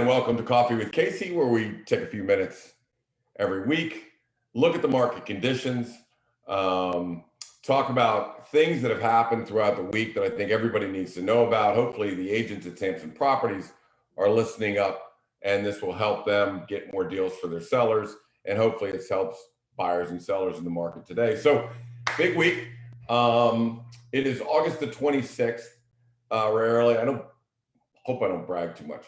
and welcome to Coffee with Casey, where we take a few minutes every week, look at the market conditions, talk about things that have happened throughout the week that I think everybody needs to know about. Hopefully the agents at Samson Properties are listening up, and this will help them get more deals for their sellers, and hopefully it helps buyers and sellers in the market today. So big week. It is August the 26th. Rarely, hope I don't brag too much.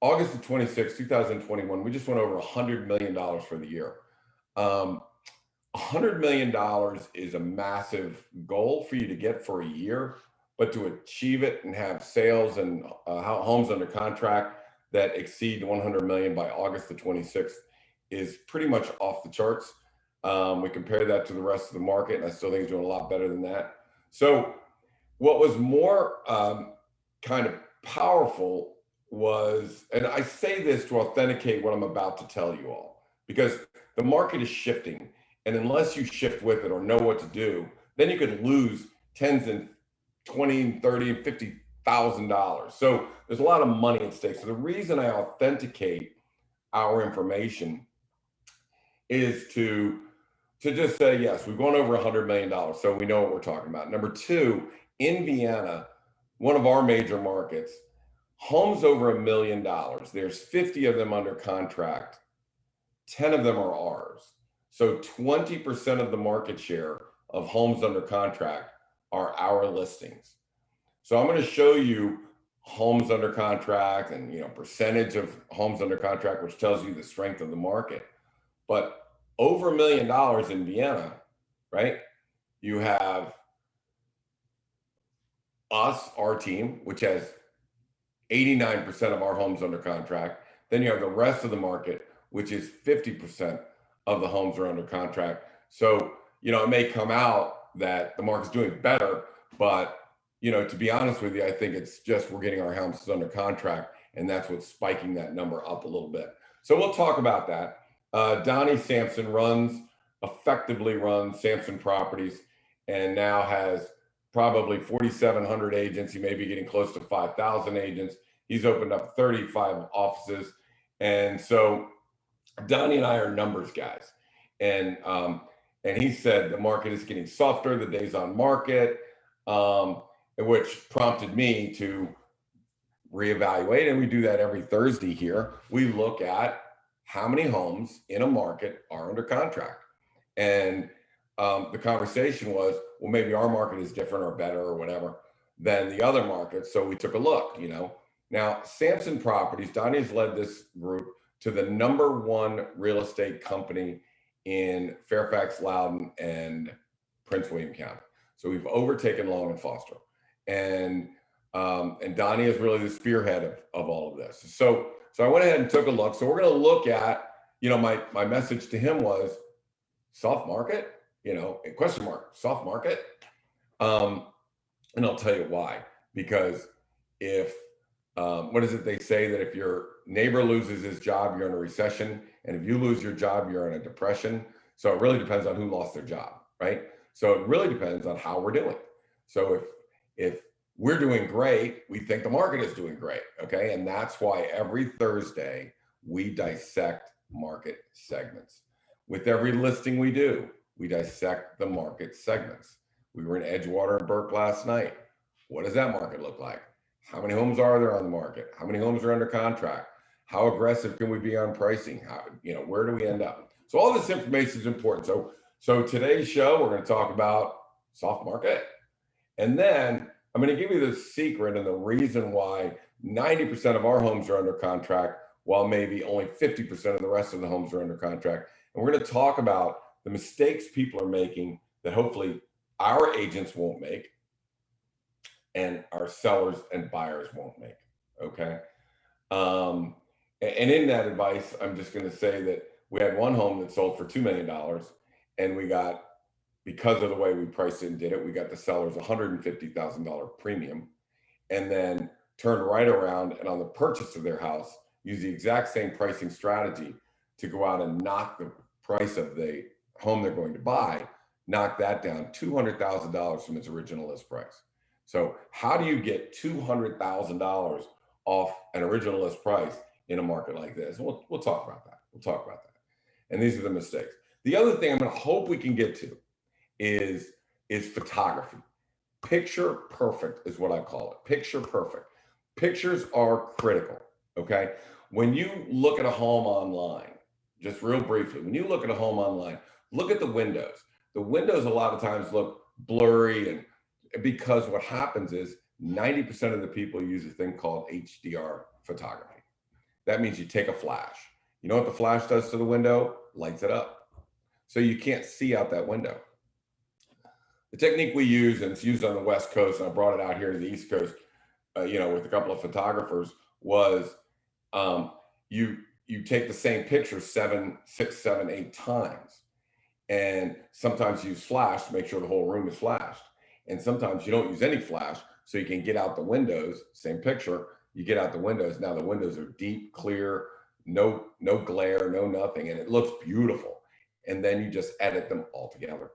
August the 26th, 2021, we just went over $100 million for the year. $100 million is a massive goal for you to get for a year, but to achieve it and have sales and homes under contract that exceed 100 million by August the 26th is pretty much off the charts. We compare that to the rest of the market, and I still think it's doing a lot better than that. So what was more kind of powerful was, and I say this to authenticate what I'm about to tell you all, because the market is shifting, and unless you shift with it or know what to do, then you could lose tens and $20 and $30 and $50,000. So there's a lot of money at stake. So the reason I authenticate our information is to just say, yes, we've gone over $100 million, so we know what we're talking about. Number two, in Vienna, one of our major markets, homes over $1 million, there's 50 of them under contract, 10 of them are ours. So 20% of the market share of homes under contract are our listings. So I'm going to show you homes under contract and percentage of homes under contract, which tells you the strength of the market. But over $1 million in Vienna, right? You have us, our team, which has 89% of our homes under contract. Then you have the rest of the market, which is 50% of the homes are under contract. So, it may come out that the market's doing better, but, to be honest with you, I think it's just we're getting our houses under contract, and that's what's spiking that number up a little bit. So we'll talk about that. Donnie Samson effectively runs Samson Properties, and now has probably 4,700 agents. He may be getting close to 5,000 agents. He's opened up 35 offices. And so Donnie and I are numbers guys. And he said the market is getting softer, the days on market, which prompted me to reevaluate. And we do that every Thursday here. We look at how many homes in a market are under contract. And the conversation was, well, maybe our market is different or better or whatever than the other markets. So we took a look, Now, Samson Properties, Donnie's led this group to the #1 real estate company in Fairfax, Loudoun, and Prince William County. So we've overtaken Long and Foster. And Donnie is really the spearhead of all of this. So I went ahead and took a look. So we're going to look at, my message to him was soft market, question mark, soft market. And I'll tell you why, because if, what is it they say, that if your neighbor loses his job, you're in a recession. And if you lose your job, you're in a depression. So it really depends on who lost their job, right? So it really depends on how we're doing. So if we're doing great, we think the market is doing great, okay? And that's why every Thursday we dissect market segments. With every listing we do, we dissect the market segments. We were in Edgewater and Burke last night. What does that market look like? How many homes are there on the market? How many homes are under contract? How aggressive can we be on pricing? How, where do we end up? So all this information is important. So today's show, we're going to talk about soft market. And then I'm going to give you the secret and the reason why 90% of our homes are under contract, while maybe only 50% of the rest of the homes are under contract. And we're going to talk about the mistakes people are making that hopefully our agents won't make and our sellers and buyers won't make, okay? And in that advice, I'm just going to say that we had one home that sold for $2 million, and we got, because of the way we priced it and did it, we got the sellers $150,000 premium, and then turned right around and on the purchase of their house, use the exact same pricing strategy to go out and knock the price of the home they're going to buy, knock that down $200,000 from its original list price. So how do you get $200,000 off an original list price in a market like this. We'll talk about that. We'll talk about that. And these are the mistakes. The other thing I'm going to hope we can get to is photography. Picture perfect is what I call it. Picture perfect. Pictures are critical, okay? When you look at a home online, just real briefly, when you look at a home online, look at the windows. The windows a lot of times look blurry, and because what happens is 90% of the people use a thing called Hdr photography. That means you take a flash. You know what the flash does to the window? Lights it up. So you can't see out that window. The technique we use, and it's used on the West Coast, and I brought it out here to the East Coast, with a couple of photographers, was you take the same picture 7, 6, 7, 8 times, and sometimes use flash to make sure the whole room is flashed, and sometimes you don't use any flash, so you can get out the windows. Same picture, you get out the windows. Now the windows are deep, clear, no glare, no nothing, and it looks beautiful. And then you just edit them all together.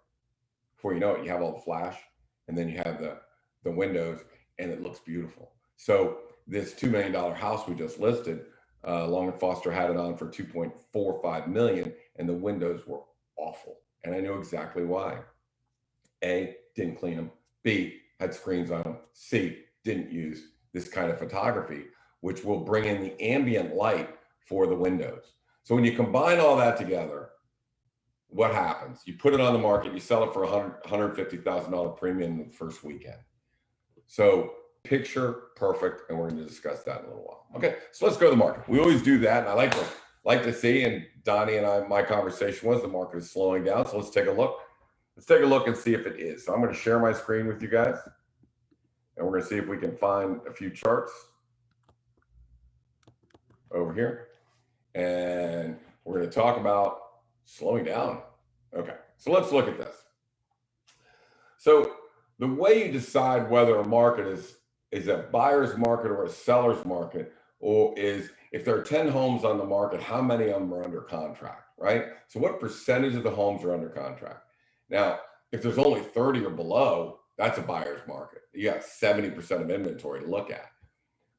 Before you know it, you have all the flash, and then you have the windows, and it looks beautiful. So this $2 million house we just listed, Long and Foster had it on for $2.45 million, and the windows were awful. And I knew exactly why. A, didn't clean them. B, had screens on them. C, didn't use this kind of photography, which will bring in the ambient light for the windows. So when you combine all that together, what happens? You put it on the market, you sell it for $150,000 premium in the first weekend. So picture perfect, and we're going to discuss that in a little while. Okay, so let's go to the market. We always do that, and I like to see, and Donnie and my conversation was the market is slowing down. So let's take a look. Let's take a look and see if it is. So I'm going to share my screen with you guys, and we're going to see if we can find a few charts over here, and we're going to talk about slowing down. Okay, so let's look at this. So the way you decide whether a market is a buyer's market or a seller's market, or is if there are 10 homes on the market, how many of them are under contract, right? So what percentage of the homes are under contract? Now, if there's only 30 or below, that's a buyer's market. You got 70% of inventory to look at.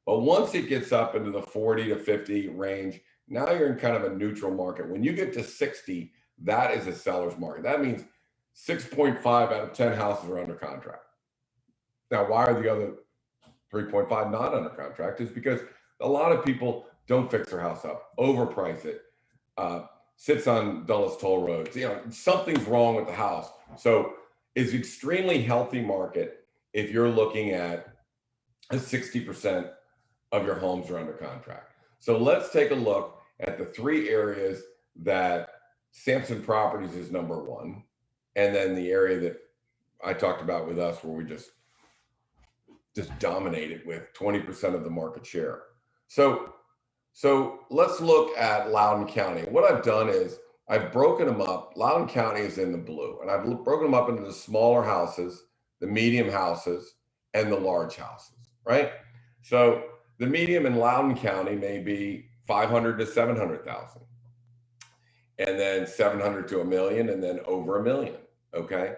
But once it gets up into the 40 to 50 range, now you're in kind of a neutral market. When you get to 60, that is a seller's market. That means 6.5 out of 10 houses are under contract. Now, why are the other 3.5 not under contract? Is because a lot of people don't fix their house up, overprice it, sits on Dulles toll roads. Something's wrong with the house. So it's an extremely healthy market if you're looking at 60% of your homes are under contract. So let's take a look at the 3 areas that Samson Properties is number 1, and then the area that I talked about with us where we just dominated with 20% of the market share. So let's look at Loudoun County. What I've done is I've broken them up. Loudoun County is in the blue, and I've broken them up into the smaller houses, the medium houses, and the large houses, right? So the medium in Loudoun County may be 500 to 700,000, and then 700 to $1 million, and then over $1 million. Okay,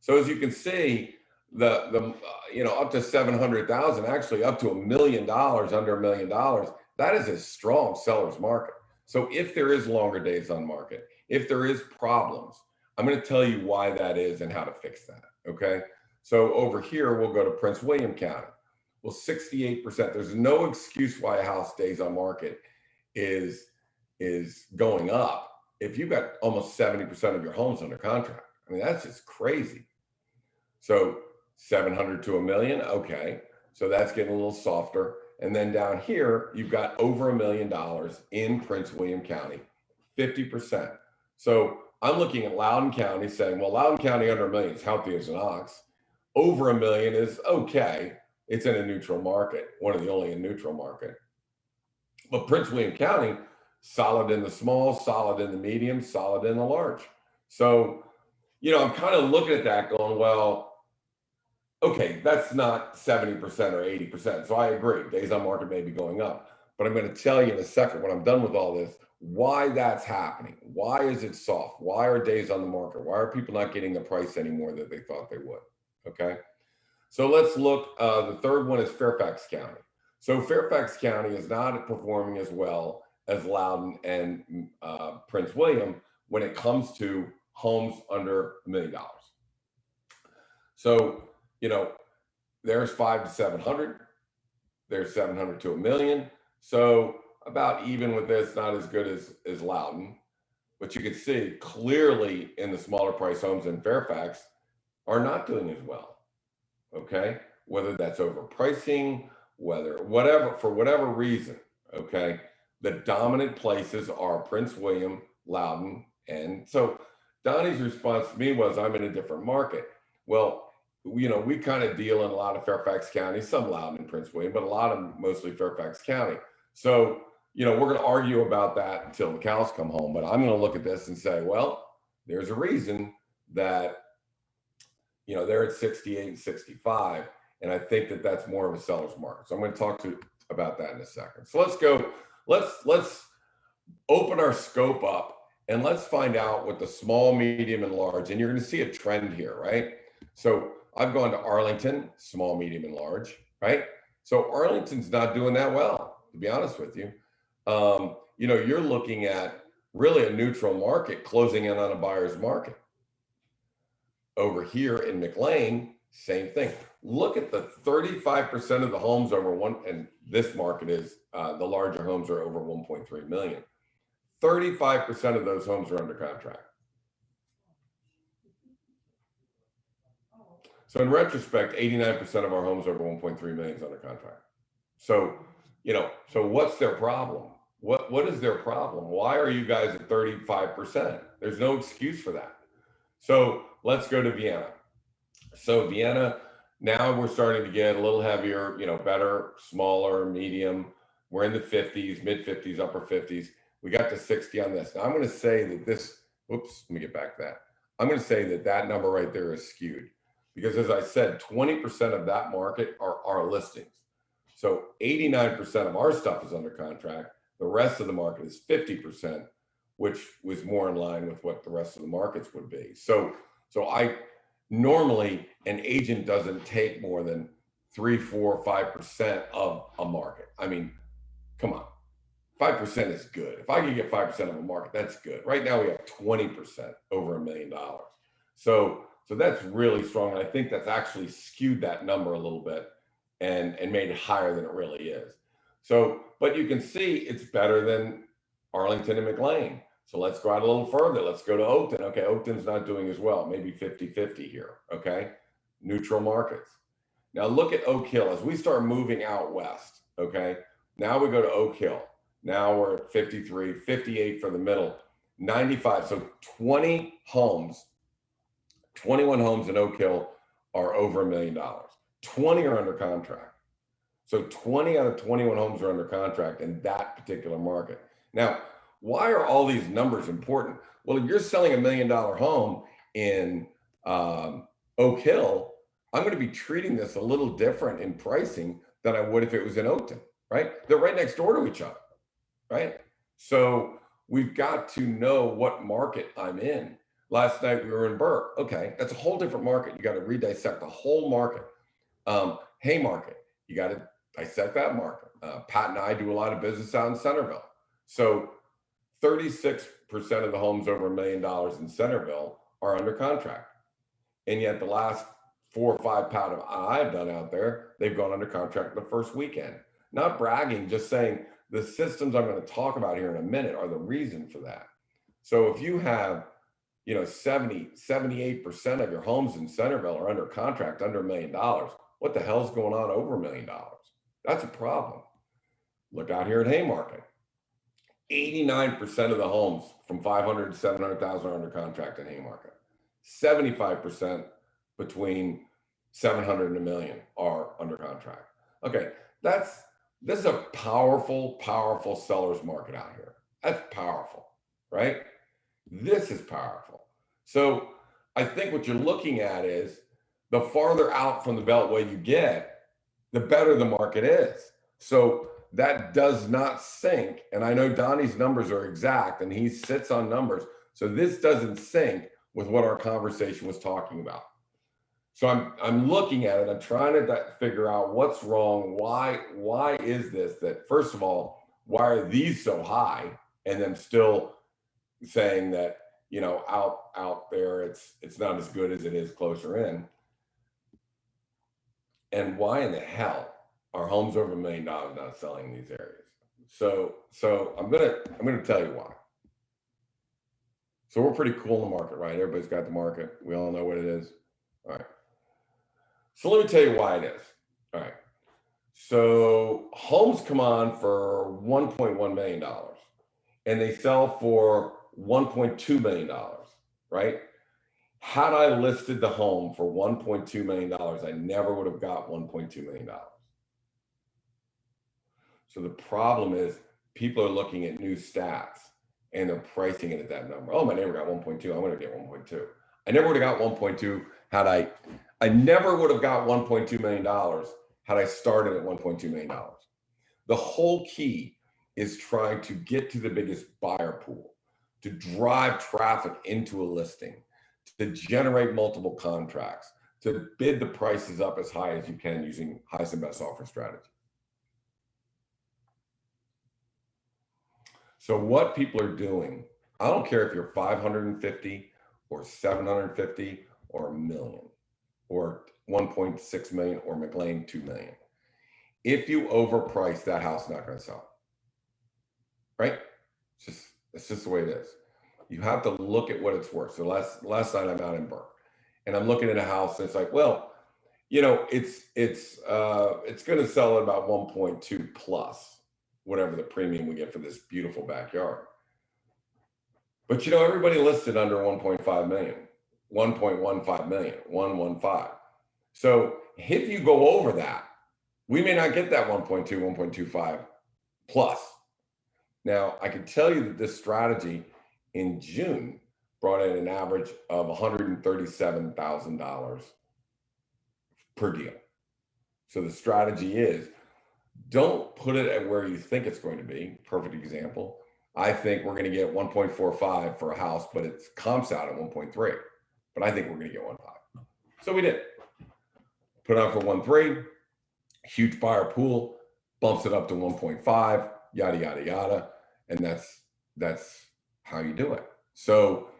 so as you can see, the up to 700,000, actually up to $1 million, under $1 million, that is a strong seller's market. So if there is longer days on market, if there is problems, I'm going to tell you why that is and how to fix that. Okay, so over here we'll go to Prince William County. Well, 68%. There's no excuse why a house days on market is going up if you've got almost 70% of your homes under contract. I mean, that's just crazy. So 700 to $1 million. Okay, so that's getting a little softer. And then down here, you've got over $1 million in Prince William County, 50%. So I'm looking at Loudoun County saying, well, Loudoun County under $1 million is healthy as an ox. Over $1 million is okay. It's in a neutral market, one of the only in neutral market. But Prince William County, solid in the small, solid in the medium, solid in the large. So, I'm kind of looking at that going, well, okay, that's not 70% or 80%. So I agree, days on market may be going up. But I'm going to tell you in a second, when I'm done with all this, why that's happening. Why is it soft? Why are days on the market? Why are people not getting the price anymore that they thought they would? Okay. So let's look, the third one is Fairfax County. So Fairfax County is not performing as well as Loudoun and Prince William when it comes to homes under $1 million. So, there's 5 to 700, there's 700 to $1 million. So about even with this, not as good as Loudoun, but you can see clearly in the smaller price homes in Fairfax are not doing as well. Okay, whether that's overpricing, for whatever reason. Okay, the dominant places are Prince William, Loudoun, and so Donnie's response to me was, I'm in a different market. Well, we kind of deal in a lot of Fairfax County, some Loudoun and Prince William, but a lot of mostly Fairfax County. So, we're going to argue about that until the cows come home. But I'm going to look at this and say, well, there's a reason that, they're at 68 and 65. And I think that that's more of a seller's market. So I'm going to talk about that in a second. So let's open our scope up and let's find out what the small, medium, and large, and you're going to see a trend here, right? So I've gone to Arlington, small, medium, and large, right? So Arlington's not doing that well, to be honest with you. You're looking at really a neutral market closing in on a buyer's market. Over here in McLean, same thing. Look at the 35% of the homes over one, and this market is the larger homes are over 1.3 million. 35% of those homes are under contract. So in retrospect, 89% of our homes over 1.3 million is under contract. So, so what's their problem? What is their problem? Why are you guys at 35%? There's no excuse for that. So let's go to Vienna. So Vienna, now we're starting to get a little heavier, better, smaller, medium. We're in the 50s, mid 50s, upper 50s. We got to 60 on this. Now I'm going to say that let me get back to that. I'm going to say that that number right there is skewed because as I said, 20% of that market are our listings. So 89% of our stuff is under contract. The rest of the market is 50%, which was more in line with what the rest of the markets would be. So I normally, an agent doesn't take more than 3, 4, 5% of a market. I mean, come on, 5% is good. If I can get 5% of a market, that's good. Right now we have 20% over $1 million. So that's really strong. And I think that's actually skewed that number a little bit and made it higher than it really is. So, but you can see it's better than Arlington and McLean. So let's go out a little further. Let's go to Oakton. Okay, Oakton's not doing as well, maybe 50-50 here, okay? Neutral markets. Now look at Oak Hill as we start moving out west, okay? Now we go to Oak Hill. Now we're at 53, 58 for the middle, 95. So 21 homes in Oak Hill are over $1 million. 20 are under contract. So 20 out of 21 homes are under contract in that particular market. Now, why are all these numbers important? Well, if you're selling $1 million home in Oak Hill, I'm going to be treating this a little different in pricing than I would if it was in Oakton, right? They're right next door to each other, right? So we've got to know what market I'm in. Last night we were in Burke. Okay, that's a whole different market. You got to redissect the whole market. Haymarket, you got to dissect that market. Pat and I do a lot of business out in Centerville. So 36% of the homes over $1 million in Centerville are under contract. And yet the last 4 or 5 Pat and I've done out there, they've gone under contract the first weekend. Not bragging, just saying the systems I'm going to talk about here in a minute are the reason for that. So if you have, 78% of your homes in Centerville are under contract, under $1 million, what the hell's going on over $1 million? That's a problem. Look out here at Haymarket. 89% of the homes from 500 to 700,000 are under contract in Haymarket. 75% between 700 and $1 million are under contract. Okay, this is a powerful, powerful seller's market out here. That's powerful, right? This is powerful. So I think what you're looking at is the farther out from the Beltway you get, the better the market is. So that does not sync. And I know Donnie's numbers are exact and he sits on numbers. So this doesn't sync with what our conversation was talking about. So I'm looking at it. I'm trying to figure out what's wrong. Why is this that, first of all, why are these so high? And then still saying that, you know, out there, it's not as good as it is closer in. And why in the hell are homes over $1 million not selling in these areas? So I'm gonna tell you why. So we're pretty cool in the market, right? Everybody's got the market. We all know what it is. All right. So let me tell you why it is. All right. So homes come on for $1.1 million and they sell for $1.2 million, right? Had I listed the home for $1.2 million, I never would have got $1.2 million. So the problem is people are looking at new stats and they're pricing it at that number. Oh, my neighbor got 1.2. I'm going to get 1.2. I never would have got 1.2 had I never would have got $1.2 million had I started at $1.2 million. The whole key is trying to get to the biggest buyer pool, to drive traffic into a listing, to generate multiple contracts, to bid the prices up as high as you can using highest and best offer strategy. So what people are doing, I don't care if you're 550 or 750 or $1 million or 1.6 million or McLean 2 million. If you overprice, that house is not going to sell, right? It's just the way it is. You have to look at what it's worth. So last night I'm out in Burke and I'm looking at a house and it's like, well, you know, it's going to sell at about 1.2 plus whatever the premium we get for this beautiful backyard. But you know, everybody listed under 1.5 million, 1.15 million, 115. So if you go over that, we may not get that 1.2, 1.25 plus. Now, I can tell you that this strategy in June brought in an average of $137,000 per deal. So the strategy is, don't put it at where you think it's going to be. Perfect example. I think we're going to get 1.45 for a house, but it comps out at 1.3. But I think we're going to get 1.5. So we did. Put it on for 1.3. Huge buyer pool, bumps it up to 1.5. Yada yada yada, and that's how you do it. So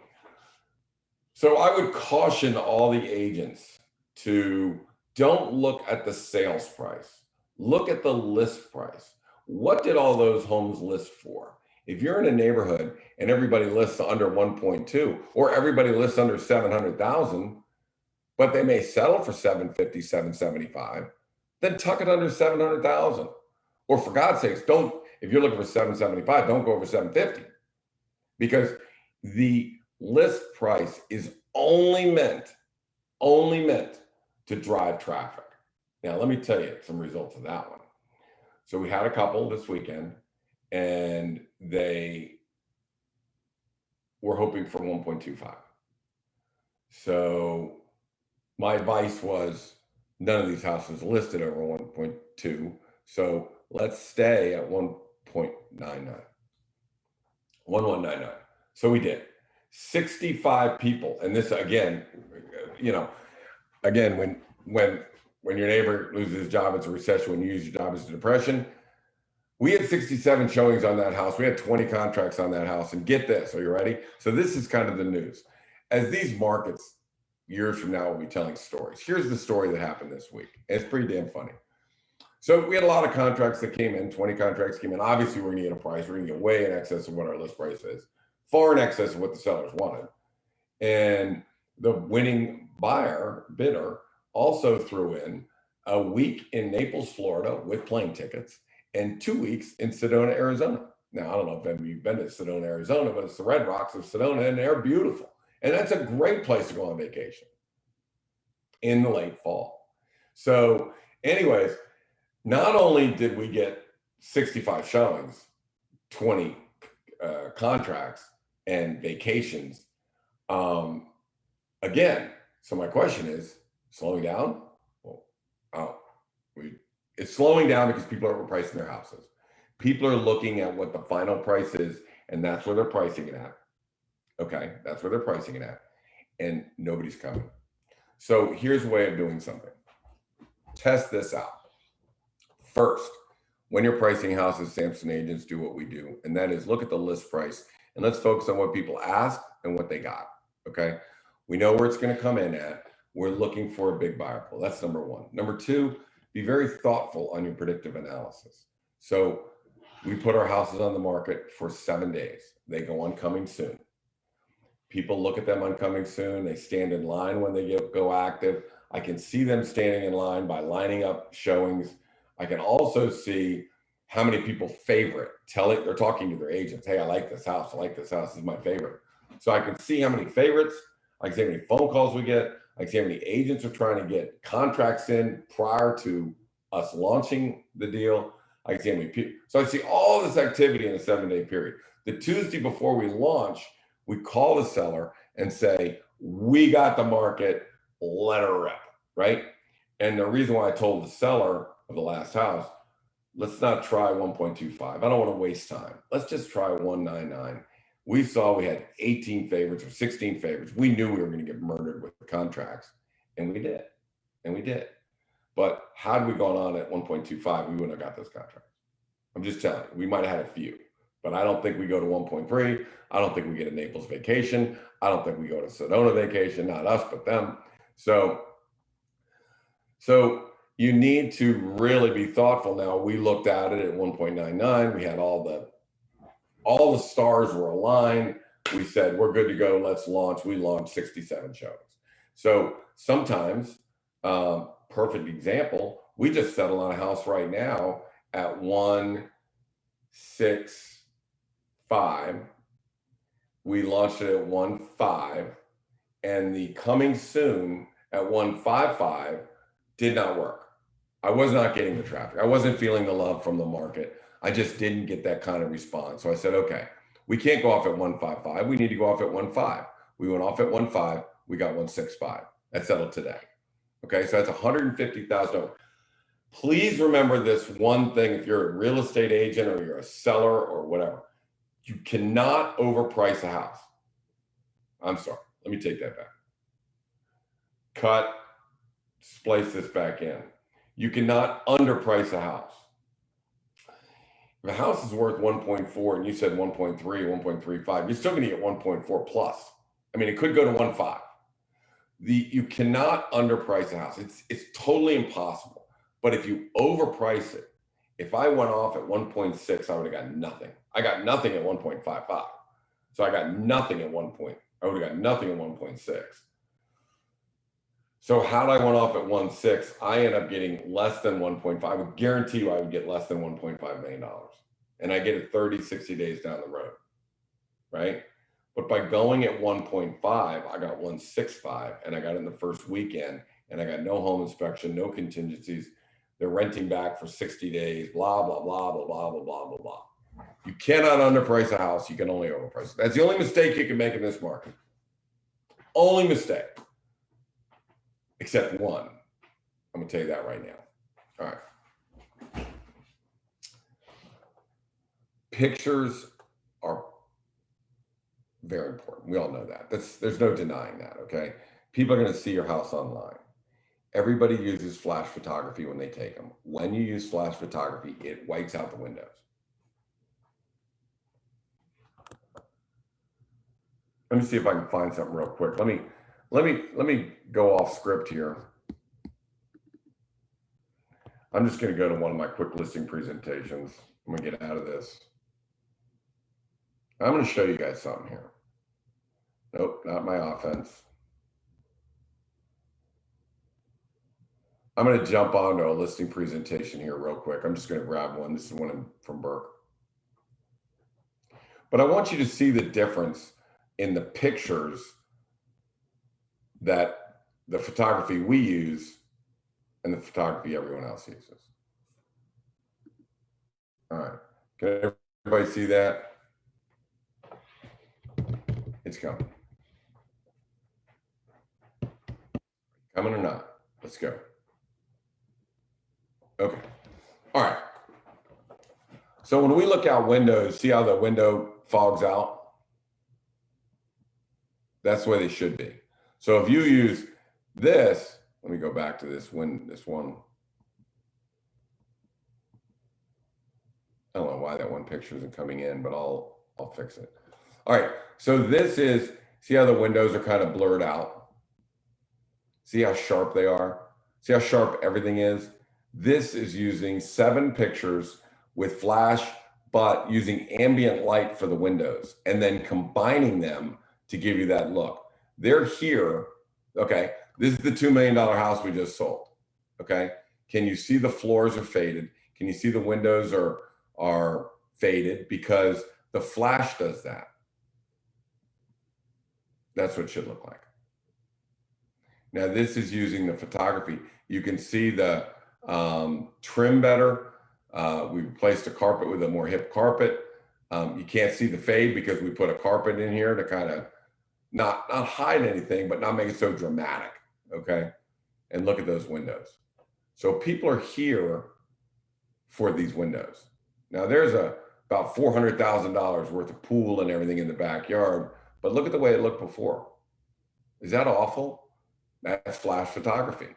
I would caution all the agents to don't look at the sales price. Look at the list price. What did all those homes list for? If you're in a neighborhood and everybody lists under 1.2 or everybody lists under 700,000, but they may settle for 750, 775, then tuck it under 700,000. Or for God's sakes, if you're looking for 775, don't go over 750, because the list price is only meant to drive traffic. Now, let me tell you some results of that one. So we had a couple this weekend and they were hoping for 1.25. So my advice was none of these houses listed over 1.2. So let's stay at 1.99, 1199. So we did. 65 people. And this, again, you know, again, when your neighbor loses his job, it's a recession. When you use your job as a depression. We had 67 showings on that house. We had 20 contracts on that house. And get this, are you ready? So this is kind of the news. As these markets years from now will be telling stories. Here's the story that happened this week. And it's pretty damn funny. So we had a lot of contracts that came in, 20 contracts came in. Obviously, we're going to get a price. We're going to get way in excess of what our list price is, far in excess of what the sellers wanted. And the winning bidder, also threw in a week in Naples, Florida with plane tickets and 2 weeks in Sedona, Arizona. Now, I don't know if you've been to Sedona, Arizona, but it's the Red Rocks of Sedona and they're beautiful. And that's a great place to go on vacation in the late fall. So anyways, not only did we get 65 showings, 20 contracts and vacations, again, so my question is, slowing down? Well, it's slowing down because people are overpricing their houses. People are looking at what the final price is, and that's where they're pricing it at. Okay, that's where they're pricing it at, and nobody's coming. So here's a way of doing something. Test this out. First, when you're pricing houses, Samson agents do what we do, and that is look at the list price and let's focus on what people ask and what they got, okay? We know where it's gonna come in at. We're looking for a big buyer pool. That's number one. Number two, be very thoughtful on your predictive analysis. So we put our houses on the market for 7 days. They go on coming soon. People look at them on coming soon. They stand in line when they go active. I can see them standing in line by lining up showings. I can also see how many people favorite. They're talking to their agents. Hey, I like this house. I like this house. This is my favorite. So I can see how many favorites. I can see how many phone calls we get. I can see how many agents are trying to get contracts in prior to us launching the deal. I can see how many people. So I see all this activity in a 7-day period. The Tuesday before we launch, we call the seller and say, we got the market, let her rip, right? And the reason why I told the seller of the last house, let's not try 1.25. I don't want to waste time. Let's just try 199. We saw we had 18 favorites or 16 favorites. We knew we were going to get murdered with the contracts, and we did. And we did. But had we gone on at 1.25, we wouldn't have got those contracts. I'm just telling you, we might have had a few, but I don't think we go to 1.3. I don't think we get a Naples vacation. I don't think we go to Sedona vacation, not us, but them. So you need to really be thoughtful. Now, we looked at it at 1.99. We had all the stars were aligned. We said, we're good to go. Let's launch. We launched 67 showings. So sometimes, perfect example, we just settled on a house right now at 165. We launched it at 1.5, and the coming soon at 1.55 did not work. I was not getting the traffic. I wasn't feeling the love from the market. I just didn't get that kind of response. So I said, okay, we can't go off at 1.55. We need to go off at 1.5. We went off at 1.5. We got 1.65. That settled today. Okay, so that's $150,000. Please remember this one thing. If you're a real estate agent or you're a seller or whatever, you cannot overprice a house. I'm sorry. Let me take that back. Cut, splice this back in. You cannot underprice a house. If a house is worth 1.4 and you said 1.3, 1.35, you're still going to get 1.4 plus. I mean, it could go to 1.5. You cannot underprice a house. It's totally impossible. But if you overprice it, if I went off at 1.6, I would have got nothing. I got nothing at 1.55. So I got nothing at 1 point. I would have got nothing at 1.6. So had I went off at 1.6, I end up getting less than 1.5. I would guarantee you I would get less than $1.5 million. And I get it 30, 60 days down the road, right? But by going at 1.5, I got 1.65, and I got in the first weekend, and I got no home inspection, no contingencies. They're renting back for 60 days, blah, blah, blah, blah, blah, blah, blah, blah, blah. You cannot underprice a house. You can only overprice it. That's the only mistake you can make in this market. Only mistake. Except one. I'm going to tell you that right now. All right. Pictures are very important. We all know that. There's no denying that, okay? People are going to see your house online. Everybody uses flash photography when they take them. When you use flash photography, it whites out the windows. Let me see if I can find something real quick. Let me go off script here. I'm just going to go to one of my quick listing presentations. I'm going to get out of this. I'm going to show you guys something here. Nope, not my offense. I'm going to jump onto a listing presentation here real quick. I'm just going to grab one. This is one from Burke. But I want you to see the difference in the pictures that the photography we use and the photography everyone else uses. All right, can everybody see that? It's coming. Coming or not? Let's go. Okay, all right. So when we look out windows, see how the window fogs out? That's the way they should be. So if you use This, let me go back to this one. I don't know why that one picture isn't coming in, but I'll fix it. All right, so this is, see how the windows are kind of blurred out? See how sharp they are? See how sharp everything is? This is using 7 pictures with flash, but using ambient light for the windows and then combining them to give you that look. They're here, okay? This is the $2 million house we just sold, okay? Can you see the floors are faded? Can you see the windows are faded? Because the flash does that. That's what it should look like. Now this is using the photography. You can see the trim better. We replaced a carpet with a more hip carpet. You can't see the fade because we put a carpet in here to kind of not hide anything, but not make it so dramatic, okay? And look at those windows. So people are here for these windows. Now there's about $400,000 worth of pool and everything in the backyard, but look at the way it looked before. Is that awful? That's flash photography.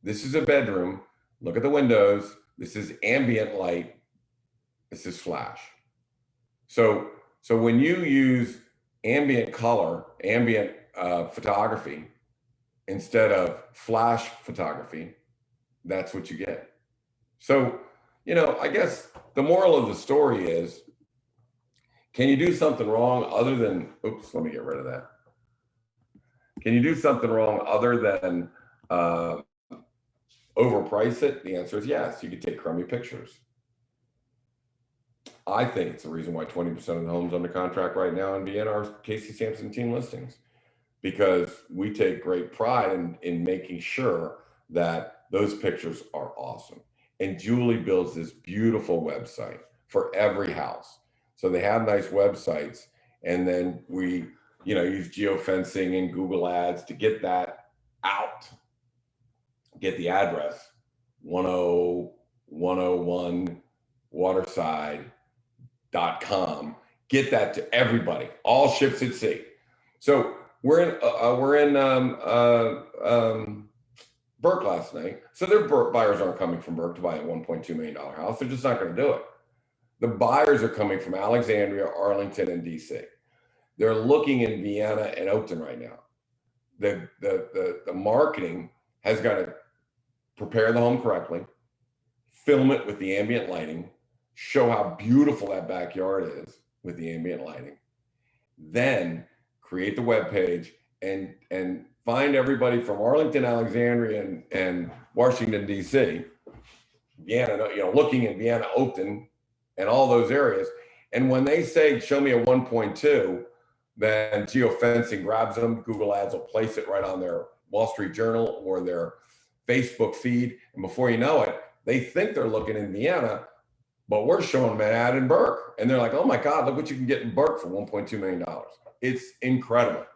This is a bedroom. Look at the windows. This is ambient light. This is flash. So when you use ambient color, ambient photography, instead of flash photography, that's what you get. So, you know, I guess the moral of the story is, can you do something wrong other than, oops, let me get rid of that. Can you do something wrong other than overprice it? The answer is yes. You could take crummy pictures. I think it's the reason why 20% of the homes under contract right now in Vienna are Casey Samson Team listings, because we take great pride in making sure that those pictures are awesome. And Julie builds this beautiful website for every house. So they have nice websites, and then we, you know, use geofencing and Google ads to get that out, get the address 10101 waterside.com, get that to everybody, all ships at sea. So we're in Burke last night. So their buyers aren't coming from Burke to buy a $1.2 million house. They're just not going to do it. The buyers are coming from Alexandria, Arlington, and DC. They're looking in Vienna and Oakton right now. The marketing has got to prepare the home correctly, film it with the ambient lighting, show how beautiful that backyard is with the ambient lighting, then create the web page and find everybody from Arlington, Alexandria, and Washington, D.C., Vienna, you know, looking in Vienna, Oakton, and all those areas. And when they say, show me a 1.2, then geofencing grabs them. Google Ads will place it right on their Wall Street Journal or their Facebook feed. And before you know it, they think they're looking in Vienna, but we're showing them an ad in Burke. And they're like, oh my God, look what you can get in Burke for $1.2 million. It's incredible.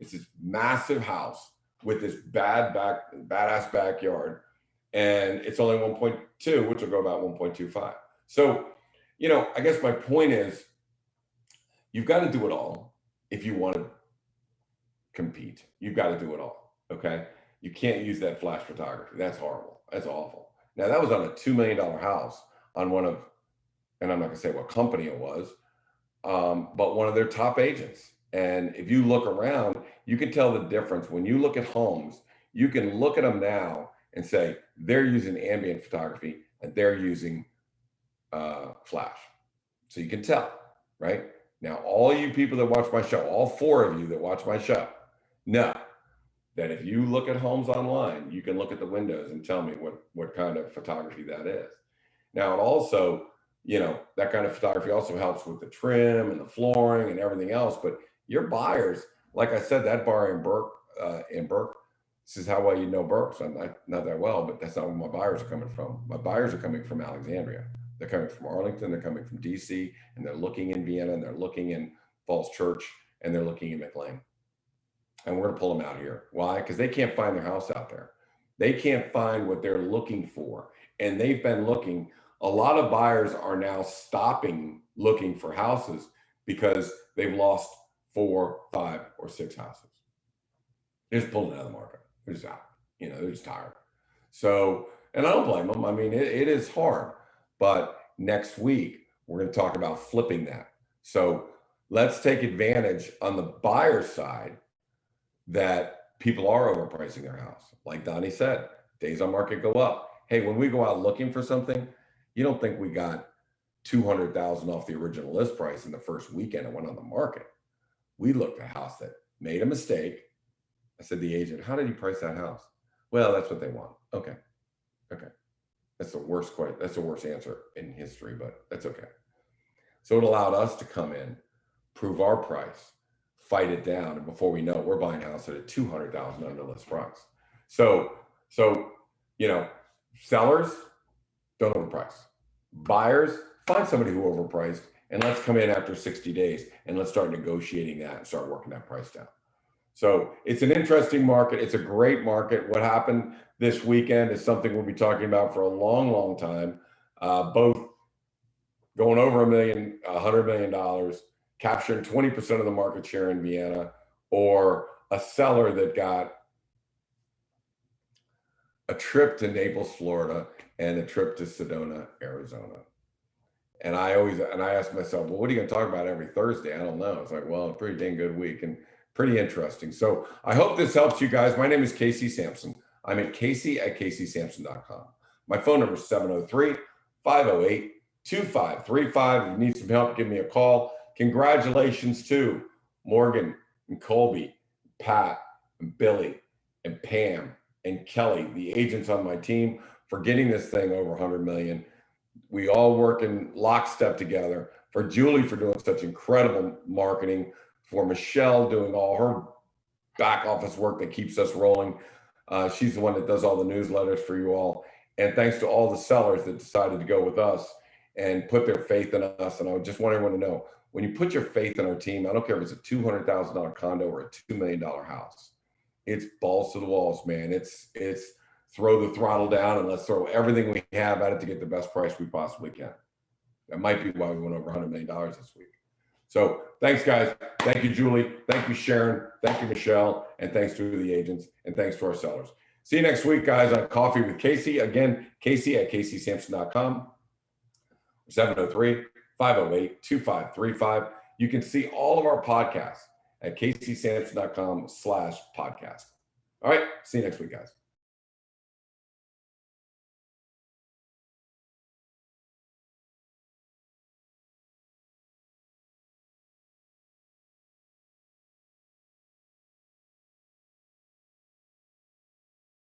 It's this massive house with this badass backyard. And it's only 1.2, which will go about 1.25. So, you know, I guess my point is, you've got to do it all if you want to compete. You've got to do it all, okay? You can't use that flash photography. That's horrible. That's awful. Now, that was on a $2 million house on one of, and I'm not going to say what company it was, but one of their top agents. And if you look around, you can tell the difference. When you look at homes, you can look at them now and say, they're using ambient photography and they're using flash. So you can tell, right? Now, all you people that watch my show, all 4 of you that watch my show, know that if you look at homes online, you can look at the windows and tell me what kind of photography that is. Now, it also, you know, that kind of photography also helps with the trim and the flooring and everything else. But your buyers, like I said, that bar in Burke, this is how well you know Burke. So I'm not that well, but that's not where my buyers are coming from. My buyers are coming from Alexandria. They're coming from Arlington, they're coming from DC, and they're looking in Vienna, and they're looking in Falls Church, and they're looking in McLean. And we're gonna pull them out here. Why? Because they can't find their house out there. They can't find what they're looking for. And they've been looking. A lot of buyers are now stopping looking for houses because they've lost 4, 5, or 6 houses. They're just pulling out of the market. They're just out. They're just tired. So, and I don't blame them. I mean, it is hard. But next week, we're going to talk about flipping that. So let's take advantage on the buyer side that people are overpricing their house. Like Donnie said, days on market go up. Hey, when we go out looking for something, you don't think we got 200,000 off the original list price in the first weekend it went on the market. We looked at a house that made a mistake. I said to the agent, how did you price that house? Well, that's what they want. Okay. That's the worst answer in history, but that's okay. So it allowed us to come in, prove our price, fight it down, and before we know it, we're buying a house at a 200,000 under list price. So sellers, don't overprice. Buyers, find somebody who overpriced, and let's come in after 60 days and let's start negotiating that and start working that price down. So it's an interesting market. It's a great market. What happened this weekend is something we'll be talking about for a long, long time. Both going over $100 million, capturing 20% of the market share in Vienna, or a seller that got a trip to Naples, Florida, and a trip to Sedona, Arizona. And I ask myself, well, what are you going to talk about every Thursday? I don't know. It's like, well, a pretty dang good week and pretty interesting. So I hope this helps you guys. My name is Casey Samson. I'm at Casey@CaseySamson.com. My phone number is 703-508-2535. If you need some help, give me a call. Congratulations to Morgan and Colby, Pat and Billy and Pam and Kelly, the agents on my team, for getting this thing over 100 million. We all work in lockstep together. For Julie for doing such incredible marketing, for Michelle doing all her back office work that keeps us rolling. She's the one that does all the newsletters for you all. And thanks to all the sellers that decided to go with us and put their faith in us. And I just want everyone to know, when you put your faith in our team, I don't care if it's a $200,000 condo or a $2 million house, it's balls to the walls, man. It's throw the throttle down and let's throw everything we have at it to get the best price we possibly can. That might be why we went over $100 million this week. So thanks, guys. Thank you, Julie. Thank you, Sharon. Thank you, Michelle. And thanks to the agents. And thanks to our sellers. See you next week, guys, on Coffee with Casey. Again, Casey@CaseySamson.com. 703-508-2535. You can see all of our podcasts at CaseySamson.com/podcast. All right. See you next week, guys.